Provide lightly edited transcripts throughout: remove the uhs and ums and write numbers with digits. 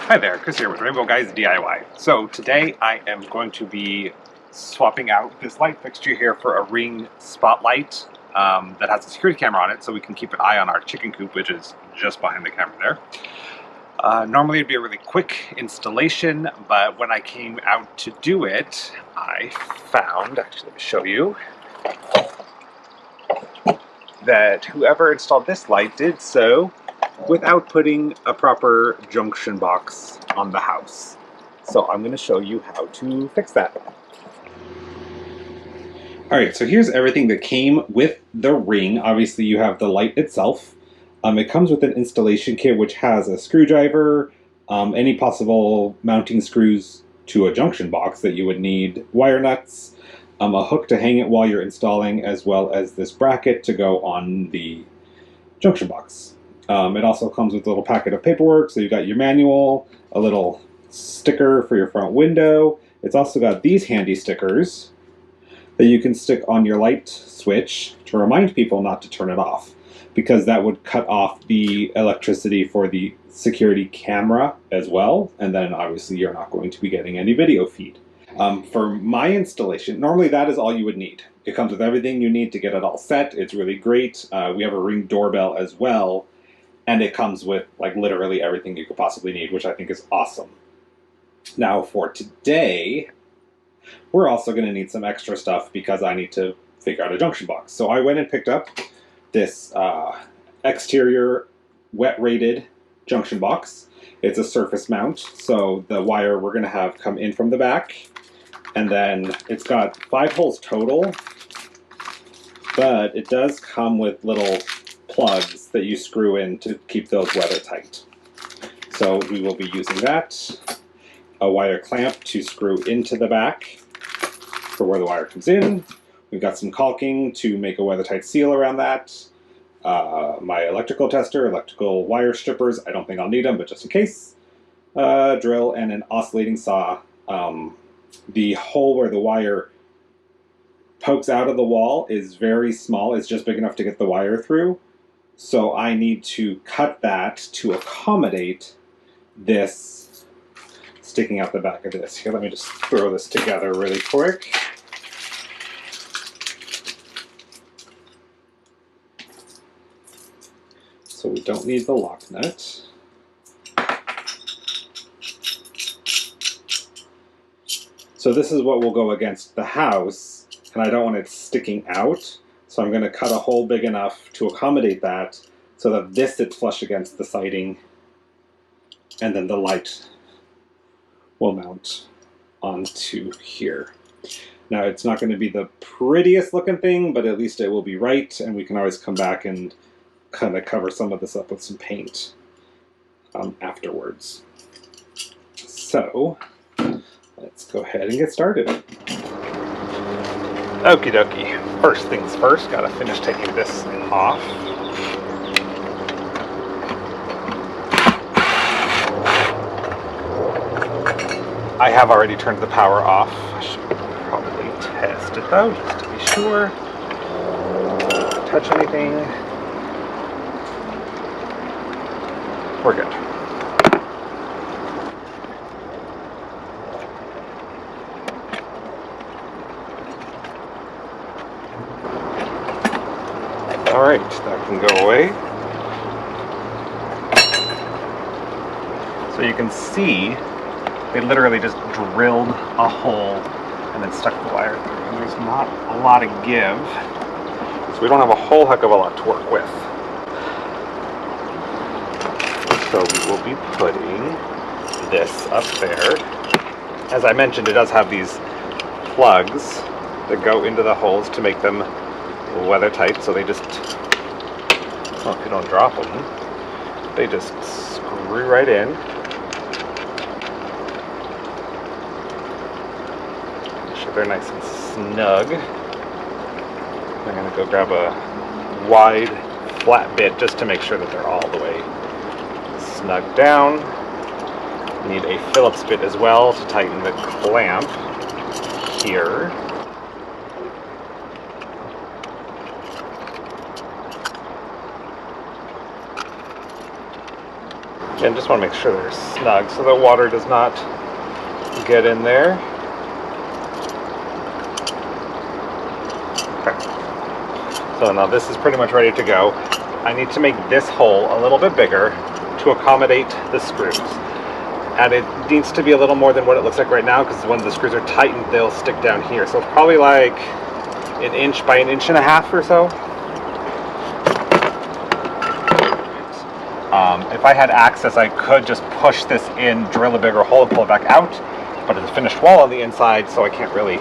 Hi there, Chris here with Rainbow Guys DIY. So today I am going to be swapping out this light fixture here for a ring spotlight that has a security camera on it so we can keep an eye on our chicken coop, which is just behind the camera there. Normally it'd be a really quick installation, but when I came out to do it, I found, actually let me show you, that whoever installed this light did so without putting a proper junction box on the house. So I'm going to show you how to fix that. Alright, so here's everything that came with the ring. Obviously you have the light itself. It comes with an installation kit which has a screwdriver, any possible mounting screws to a junction box that you would need, wire nuts, a hook to hang it while you're installing, as well as this bracket to go on the junction box. It also comes with a little packet of paperwork, so you've got your manual, a little sticker for your front window. It's also got these handy stickers that you can stick on your light switch to remind people not to turn it off, because that would cut off the electricity for the security camera as well, and then obviously you're not going to be getting any video feed. For my installation, normally that is all you would need. It comes with everything you need to get it all set. It's really great. We have a Ring doorbell as well. And it comes with like literally everything you could possibly need, which I think is awesome. Now for today, we're also going to need some extra stuff because I need to figure out a junction box. So I went and picked up this exterior wet rated junction box. It's a surface mount, so the wire we're going to have come in from the back. And then it's got 5 holes total, but it does come with little plugs that you screw in to keep those weather tight. So we will be using that, a wire clamp to screw into the back for where the wire comes in. We've got some caulking to make a weather tight seal around that. My electrical tester, electrical wire strippers, I don't think I'll need them, but just in case. Drill and an oscillating saw. The hole where the wire pokes out of the wall is very small. It's just big enough to get the wire through. So I need to cut that to accommodate this sticking out the back of this. Here, let me just throw this together really quick. So we don't need the lock nut. So this is what will go against the house, and I don't want it sticking out. So I'm going to cut a hole big enough to accommodate that so that this sits flush against the siding, and then the light will mount onto here. Now it's not going to be the prettiest looking thing, but at least it will be right, and we can always come back and kind of cover some of this up with some paint afterwards. So let's go ahead and get started. Okie dokie. First things first, gotta finish taking this off. I have already turned the power off. I should probably test it though, just to be sure. Don't touch anything. We're good. Alright, that can go away. So you can see, they literally just drilled a hole and then stuck the wire through. And there's not a lot of give, so we don't have a whole heck of a lot to work with. So we will be putting this up there. As I mentioned, it does have these plugs that go into the holes to make them weather tight, so they just, well, if you don't drop them, they just screw right in. Make sure they're nice and snug. I'm going to go grab a wide flat bit just to make sure that they're all the way snug down. Need a Phillips bit as well to tighten the clamp here. Again, just want to make sure they're snug so that water does not get in there. Okay. So now this is pretty much ready to go. I need to make this hole a little bit bigger to accommodate the screws. And it needs to be a little more than what it looks like right now, because when the screws are tightened, they'll stick down here. So it's probably like 1 inch by 1.5 inches or so. If I had access, I could just push this in, drill a bigger hole, and pull it back out. But it's a finished wall on the inside, so I can't really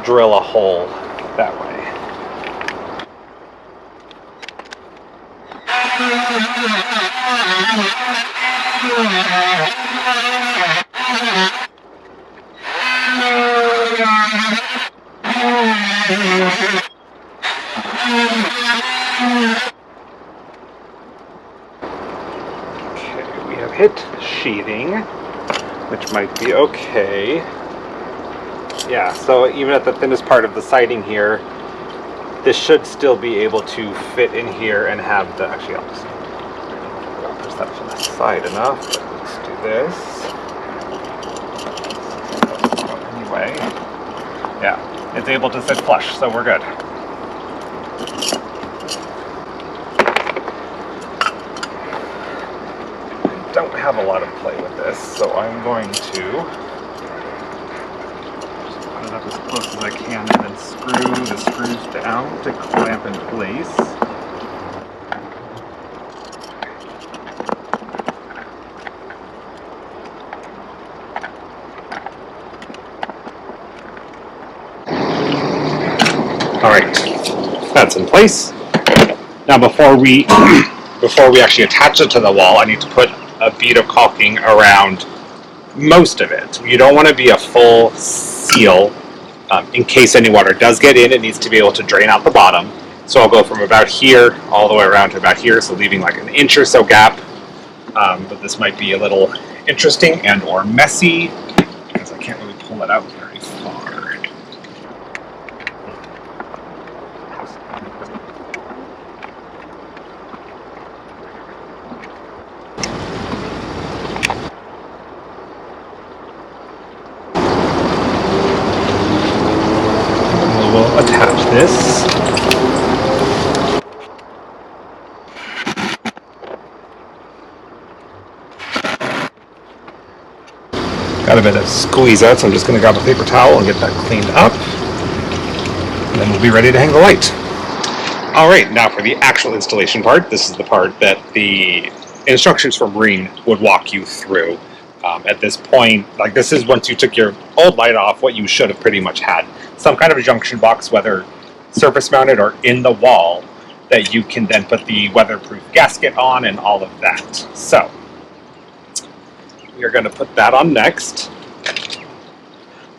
drill a hole that way. Okay, we have hit sheathing, which might be okay. Yeah, so even at the thinnest part of the siding here, this should still be able to fit in here and have the, actually I'll push that to the side enough, but let's do this. Anyway, yeah, it's able to sit flush, so we're good. I don't have a lot of play with this, so I'm going to up as close as I can and then screw the screws down to clamp in place. Alright, that's in place. Now before we actually attach it to the wall, I need to put a bead of caulking around most of it. You don't want to be a full seal. In case any water does get in, it needs to be able to drain out the bottom. So I'll go from about here all the way around to about here, so leaving like 1 inch or so gap. But this might be a little interesting and or messy, because I can't really pull it out very far. We'll attach this. Got a bit of squeeze out, so I'm just going to grab a paper towel and get that cleaned up. And then we'll be ready to hang the light. Alright, now for the actual installation part. This is the part that the instructions from Ring would walk you through. At this point, like this is once you took your old light off, what you should have pretty much had. Some kind of a junction box, whether surface mounted or in the wall, that you can then put the weatherproof gasket on and all of that. So, we're going to put that on next.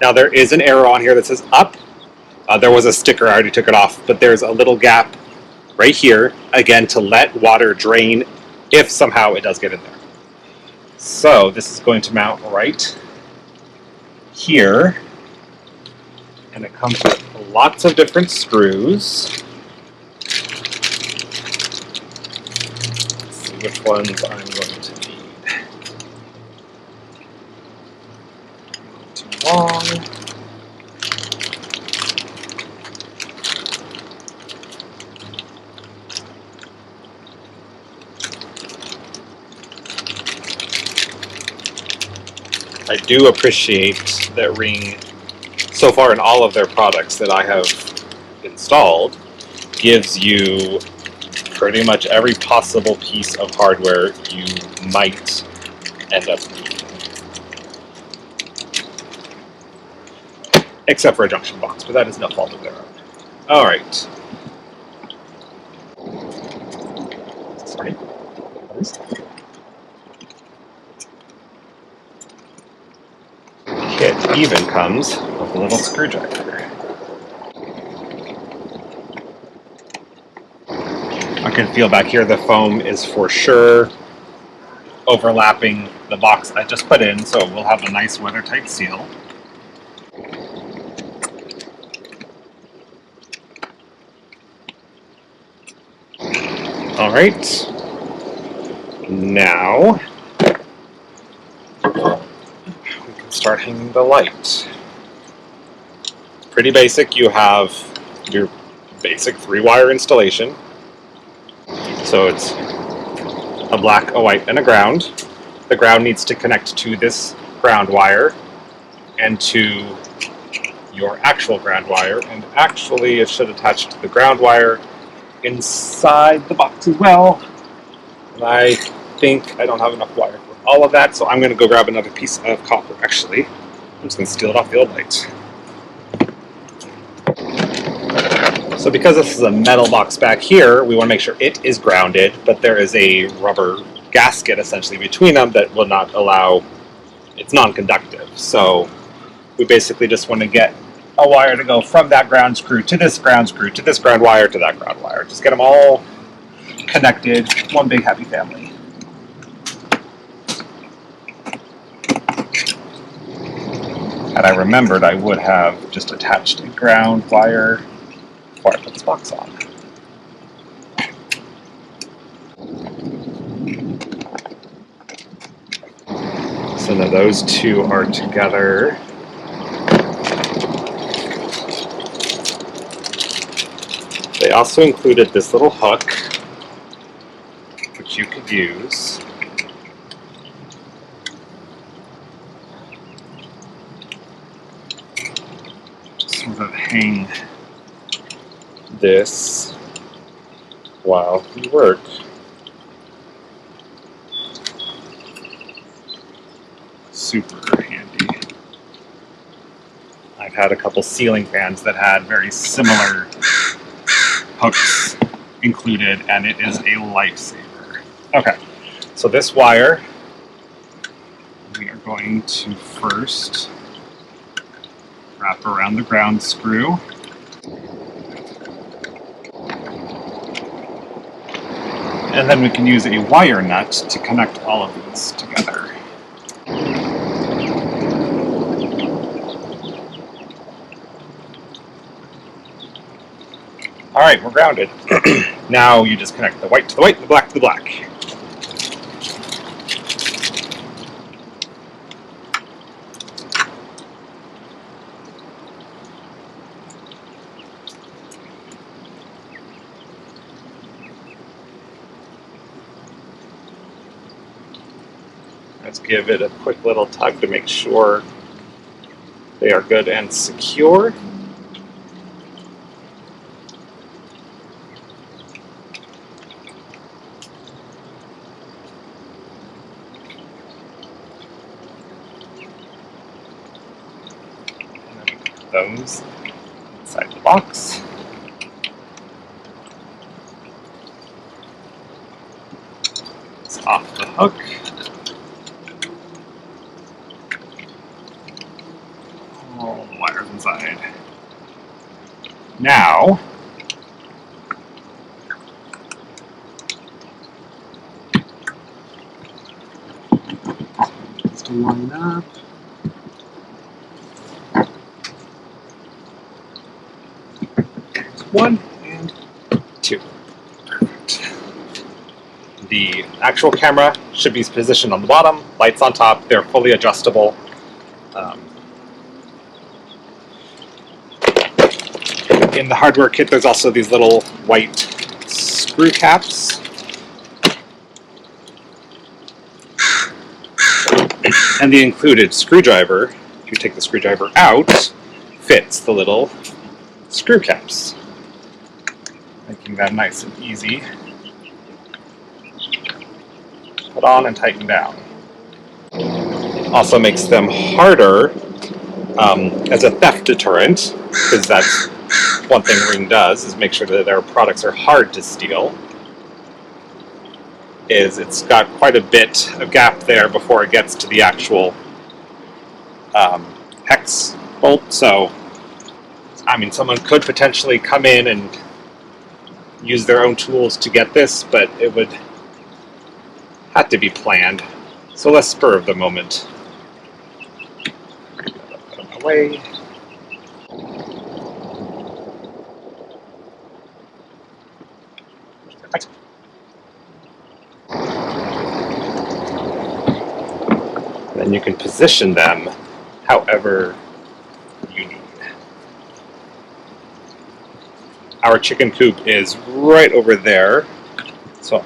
Now there is an arrow on here that says up. There was a sticker, I already took it off, but there's a little gap right here, again, to let water drain if somehow it does get in there. So this is going to mount right here, and it comes with lots of different screws. Let's see which ones I'm going to need. Too long. I do appreciate that Ring, so far in all of their products that I have installed, gives you pretty much every possible piece of hardware you might end up needing. Except for a junction box, but that is no fault of their own. Alright. Sorry. It even comes with a little screwdriver. I can feel back here the foam is for sure overlapping the box I just put in, so we'll have a nice weather-tight seal. Alright. Now, we can start hanging the light. Pretty basic. You have your basic 3-wire installation. So it's a black, a white, and a ground. The ground needs to connect to this ground wire and to your actual ground wire, and actually it should attach to the ground wire inside the box as well. And I think I don't have enough wire for all of that, so I'm going to go grab another piece of copper actually. I'm just going to steal it off the old light. So because this is a metal box back here, we want to make sure it is grounded, but there is a rubber gasket essentially between them that will not allow, it's non-conductive. So we basically just want to get a wire to go from that ground screw to this ground screw to this ground wire to that ground wire. Just get them all connected, one big happy family. Had I remembered, I would have just attached a ground wire before I put this box on. So now those two are together. They also included this little hook, which you could use. Just sort of hang this while you work. Super handy. I've had a couple ceiling fans that had very similar hooks included, and it is a lifesaver. Okay, so this wire we are going to first wrap around the ground screw. And then we can use a wire nut to connect all of these together. Alright, we're grounded. Now you just connect the white to the white and the black to the black. Let's give it a quick little tug to make sure they are good and secure. Those inside the box. It's off the hook. All the wires inside. Now, just to line up. One and two. Perfect. The actual camera should be positioned on the bottom, lights on top, they're fully adjustable. In the hardware kit, there's also these little white screw caps. And the included screwdriver, if you take the screwdriver out, fits the little screw caps, making that nice and easy. Put on and tighten down. Also makes them harder as a theft deterrent, because that's one thing Ring does, is make sure that their products are hard to steal. It's got quite a bit of gap there before it gets to the actual hex bolt, so I mean, someone could potentially come in and use their own tools to get this, but it would have to be planned. So let's spur of the moment. Put them away. Then you can position them however you need. Our chicken coop is right over there, so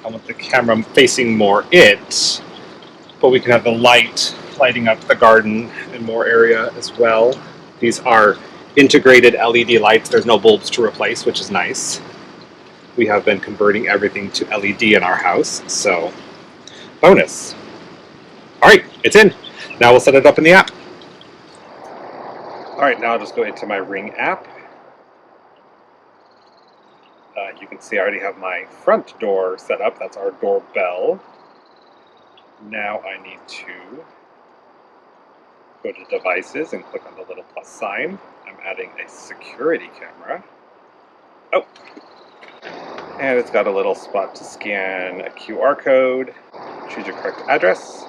I want the camera facing more it, but we can have the lighting up the garden and more area as well. These are integrated LED lights. There's no bulbs to replace, which is nice. We have been converting everything to LED in our house, so bonus. All right, it's in. Now we'll set it up in the app. All right, now I'll just go into my Ring app. You can see I already have my front door set up. That's our doorbell. Now I need to go to devices and click on the little plus sign. I'm adding a security camera. Oh, and it's got a little spot to scan a QR code. Choose your correct address.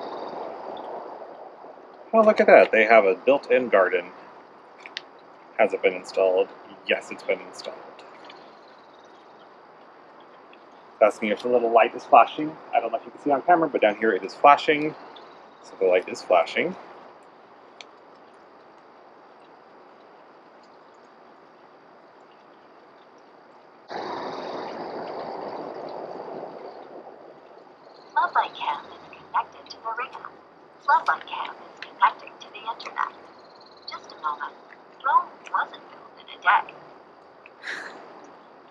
Oh, look at that. They have a built-in garden. Has it been installed? Yes, it's been installed. Asking if the little light is flashing. I don't know if you can see on camera, but down here it is flashing. So the light is flashing. Floodlight cam is connected to the Ring app. Floodlight cam is connecting to the internet. Just a moment. Rome wasn't built in a day.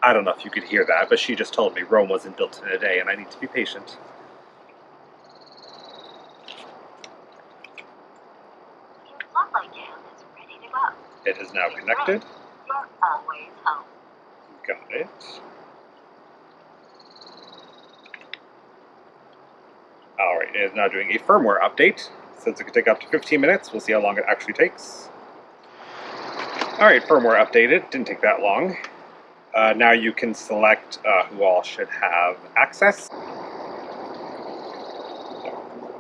I don't know if you could hear that, but she just told me Rome wasn't built in a day, and I need to be patient. Your floodlight cam is ready to go. It is now connected. You're always home. Got it. Alright, it is now doing a firmware update. Since it could take up to 15 minutes, we'll see how long it actually takes. Alright, firmware updated. Didn't take that long. Now you can select who all should have access.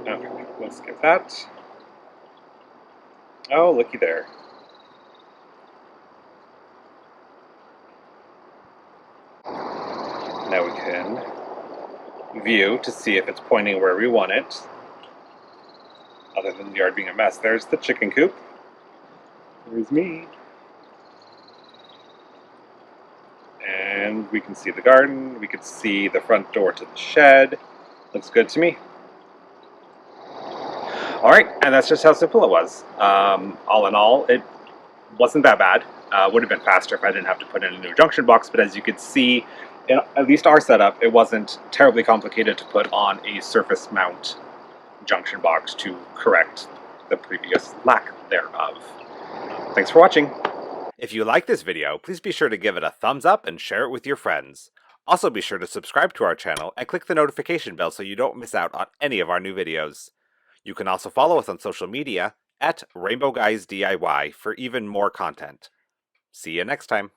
Okay, we'll skip that. Oh, looky there. Now we can view to see if it's pointing where we want it. Other than the yard being a mess, there's the chicken coop. There's me. And we can see the garden, we can see the front door to the shed. Looks good to me. Alright, and that's just how simple it was. All in all, it wasn't that bad. Would have been faster if I didn't have to put in a new junction box, but as you can see, in at least our setup, it wasn't terribly complicated to put on a surface mount junction box to correct the previous lack thereof. Thanks for watching. If you like this video, please be sure to give it a thumbs up and share it with your friends. Also be sure to subscribe to our channel and click the notification bell so you don't miss out on any of our new videos. You can also follow us on social media at rainbowguysdiy for even more content. See you next time.